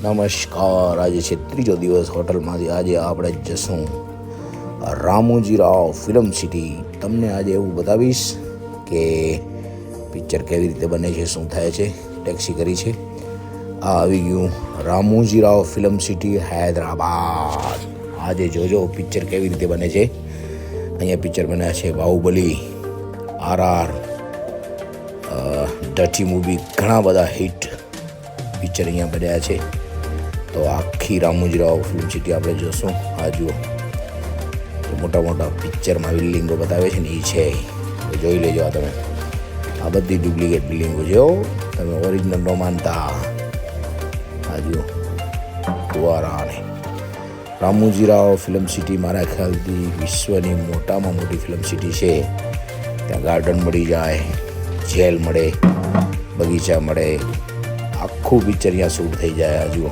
નમસ્કાર. આજે છે ત્રીજો દિવસ હોટલમાંથી. આજે આપણે જશું રામોજી રાવ ફિલ્મ સિટી. તમને આજે એવું બતાવીશ કે પિક્ચર કેવી રીતે બને છે, શું થાય છે. ટેક્સી કરી છે, આ આવી ગયું રામોજી રાવ ફિલ્મ સિટી હૈદરાબાદ. આજે જોજો પિક્ચર કેવી રીતે બને છે. અહીંયા પિક્ચર બન્યા છે બાહુબલી, RR, ડર્ટી મૂવી, ઘણા બધા હિટ પિક્ચર અહીંયા બન્યા છે. તો આખી રામોજી રાવ ફિલ્મ સિટી આપણે જોશું. આ જુઓ, મોટા મોટા પિક્ચરમાં બિલ્ડિંગો બતાવે છે ને એ છે, તો જોઈ લેજો. આ તમે આ બધી ડુપ્લિકેટ બિલ્ડિંગો જો, તમે ઓરિજિનલ ન માનતા. આ જુઓ ફુવારા ને રામોજી રાવ ફિલ્મ સિટી મારા ખ્યાલથી વિશ્વની મોટામાં મોટી ફિલ્મ સિટી છે. ત્યાં ગાર્ડન મળી જાય, જેલ મળે, બગીચા મળે, આખું પિક્ચર અહીંયા શૂટ થઈ જાય. આ જુઓ,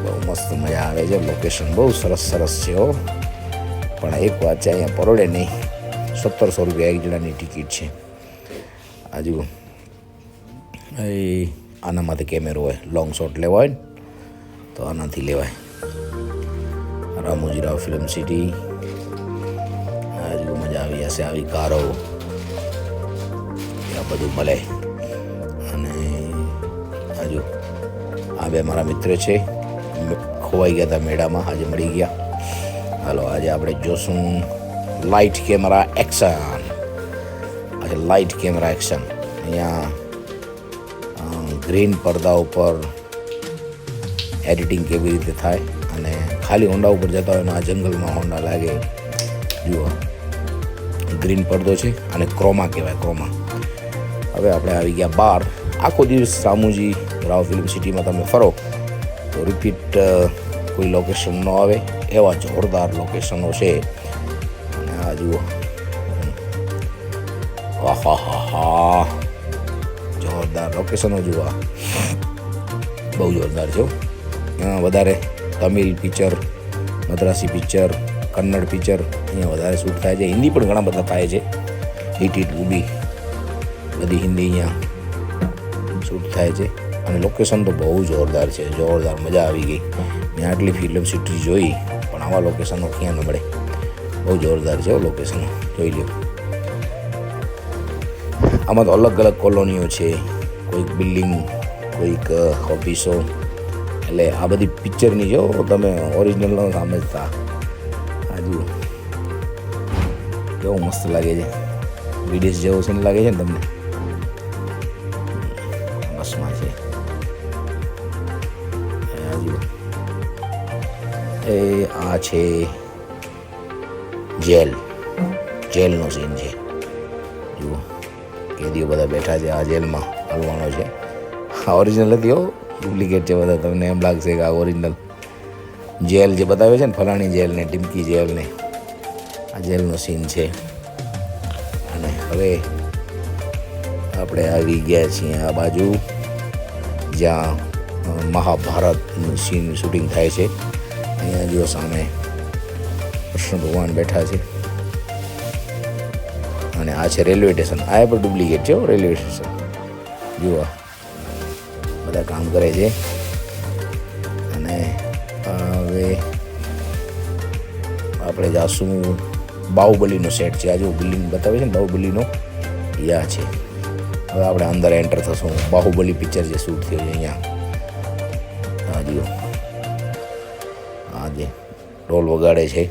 બહુ મસ્ત મજા આવે છે. લોકેશન બહુ સરસ છે હો. પણ એક વાત છે, અહીંયા પરોડે નહીં. 1700 રૂપિયા એક જણાની ટિકિટ છે. આ જુઓ, આનામાંથી કેમેરો હોય, લોંગ શોટ લેવા હોય ને તો આનાથી લેવાય. Ramoji Rao film city. આ જુઓ, મજા આવી જશે. આવી કારો, આ બધું મળે. અને હજુ આ બે મારા મિત્ર છે, ખોવાઈ ગયા હતા મેળામાં, આજે મળી ગયા. હાલો, આજે આપણે જોશું લાઇટ કેમેરા એક્શન. આજે લાઇટ કેમેરા એક્શન. અહીંયા ગ્રીન પડદા ઉપર એડિટિંગ કેવી રીતે થાય, અને ખાલી હોન્ડા ઉપર જતા હોય ને આ જંગલમાં હોન્ડા લાગે. જુઓ, ગ્રીન પડદો છે અને ક્રોમા કહેવાય, ક્રોમા. હવે આપણે આવી ગયા બહાર. આખો દિવસ રામોજી રાવ ફિલ્મ સિટીમાં તમે ફરો તો રિપીટ કોઈ લોકેશન ન આવે, એવા જોરદાર લોકેશનો છે. અને આ જુઓ, હા, જોરદાર લોકેશનો જુઓ, બહુ જોરદાર છે. વધારે તમિલ પિક્ચર, મદ્રાસી પિક્ચર, કન્નડ પિક્ચર અહીંયા વધારે શૂટ થાય છે. હિન્દી પણ ઘણા બધા થાય છે. હિટ મૂવી બધી હિન્દી અહીંયા શૂટ થાય છે. અને લોકેશન તો બહુ જોરદાર છે, જોરદાર. મજા આવી ગઈ. મેં આટલી ફિલ્મ સિટી જોઈ, પણ આવા લોકેશનો ક્યાં ન મળે. બહુ જોરદાર છે લોકેશનો, જોઈ લો. આમાં તો અલગ અલગ કોલોનીઓ છે, કોઈક બિલ્ડિંગ, કોઈક ઓફિસો. એટલે આ બધી પિક્ચરની જો તમે ઓરિજિનલ ન સમજતા. આ જુઓ કેવું મસ્ત લાગે છે, વિદેશ જેવો સીન લાગે છે ને તમને. બસમાં છે. આ છે જેલનો સીન છે. જુઓ, કેદીઓ બધા બેઠા છે. આ જેલમાં હલવાનો છે. આ ઓરિજિનલ નથી હો, ડુપ્લિકેટ છે બધા. તમને એમ લાગશે કે આ ઓરિજિનલ જેલ જે બતાવે છે ને, ફલાણી જેલ ને ટીમકી જેલ ને, આ જેલનો સીન છે. અને હવે આપણે આવી ગયા છીએ આ બાજુ, જ્યાં મહાભારતનું સીન શૂટિંગ થાય છે. અહીંયા જો સામે કૃષ્ણ ભગવાન બેઠા છે. અને આ છે રેલવે સ્ટેશન. આ પણ ડુપ્લિકેટ છે રેલવે સ્ટેશન. જુઓ, બધા કામ કરે છે. અને હવે આપણે જાશું બાહુબલીનો સેટ છે. આ જો બિલ્ડિંગ બતાવે છે ને બાહુબલીનો, યા છે. હવે આપણે અંદર એન્ટર થશું. બાહુબલી પિક્ચર જે શૂટ થયું છે અહીંયા. હા જુઓ, આ જે ઢોલ વગાડે છે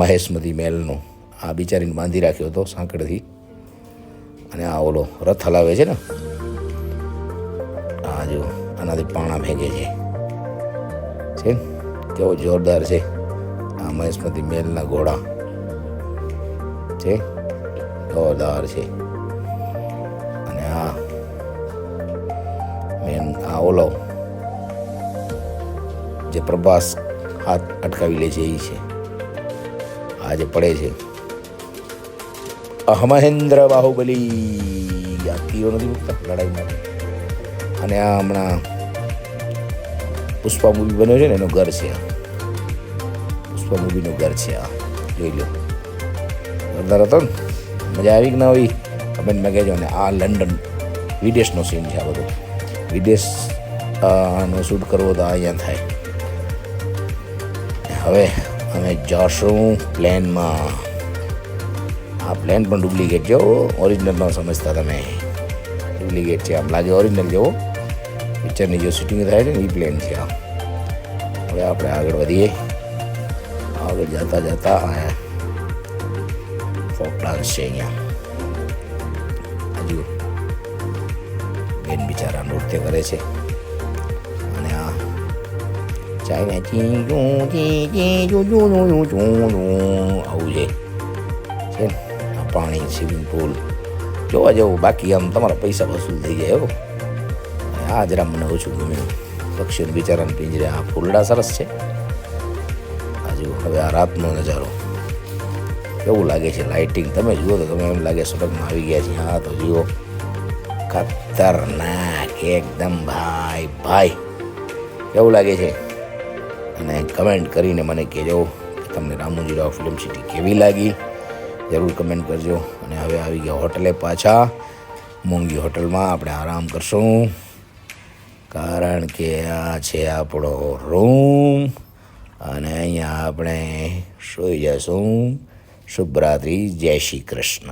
મહેશમતી મહેલનો, આ બિચારીને બાંધી રાખ્યો હતો સાંકળથી. અને આ ઓલો રથ હલાવે છે ને, આ જો આનાથી પાણા ફેંકે છે. કેવો જોરદાર છે. આ મહેશમતી મહેલના ઘોડા છે, જોરદાર છે. અને આ મેન આ ઓલો જે પ્રભાસ હાથ અટકાવી લે છે એ છે. આ જે પડે છે મહેન્દ્ર બાહુબલી. આ તીરો નથી મૂકતા લડાઈમાં. અને આ હમણાં પુષ્પા મૂવી બન્યો છે ને, એનું ઘર છે. આ પુષ્પા મૂવીનું ઘર છે. આ જોઈ લો, જોરદાર હતો ને. મજા આવી કે ના આવી કમેન્ટમાં કહેજો. અને આ લંડન વિદેશનો સીન છે. આ બધો વિદેશ આનો શૂટ કરવો તો અહીંયા થાય. હવે અમે જશું પ્લેનમાં. આ પ્લેન પણ ડુપ્લિકેટ છે, ઓરિજિનલ ન સમજતા તમે. ડુપ્લિકેટ છે, આમ લાગે ઓરિજિનલ જેવો. પિક્ચરની જો શૂટિંગ થાય છે ને એ પ્લેન છે આ. હવે આપણે આગળ વધીએ. આગળ જતા જતા અહીંયા ફોક ડાન્સ છે. અહીંયા હજુ બેન બિચારા નૃત્ય કરે છે. અને આ ચાઇના આવું છે ને. આ પાણી, સ્વિમિંગ પુલ જોવા જવું. બાકી આમ તમારા પૈસા વસૂલ થઈ જાય હો. આ જરા મને ઓછું ગમ્યું. પક્ષીઓ બિચારાને પિંજરે. આ ફૂલડા સરસ છે. હજુ હવે આ રાતનો નજારો કેવું લાગે છે. લાઇટિંગ તમે જુઓ તો તમે એમ લાગે સ્વર્ગમાં આવી ગયા છે. હા તો જુઓ, ખતરનાક એકદમ. ભાઈ ભાઈ કેવું લાગે છે? અને કમેન્ટ કરીને મને કહેજો કે તમને રામોજી રાવ ફિલ્મ સિટી કેવી લાગી. જરૂર કમેન્ટ કરજો. અને હવે આવી ગયા હોટલે પાછા. મોંઘી હોટલમાં આપણે આરામ કરશું, કારણ કે આ છે આપણો રૂમ. અને અહીંયા આપણે સૂઈ જશું. શુભરાત્રિ. જય શ્રી કૃષ્ણ.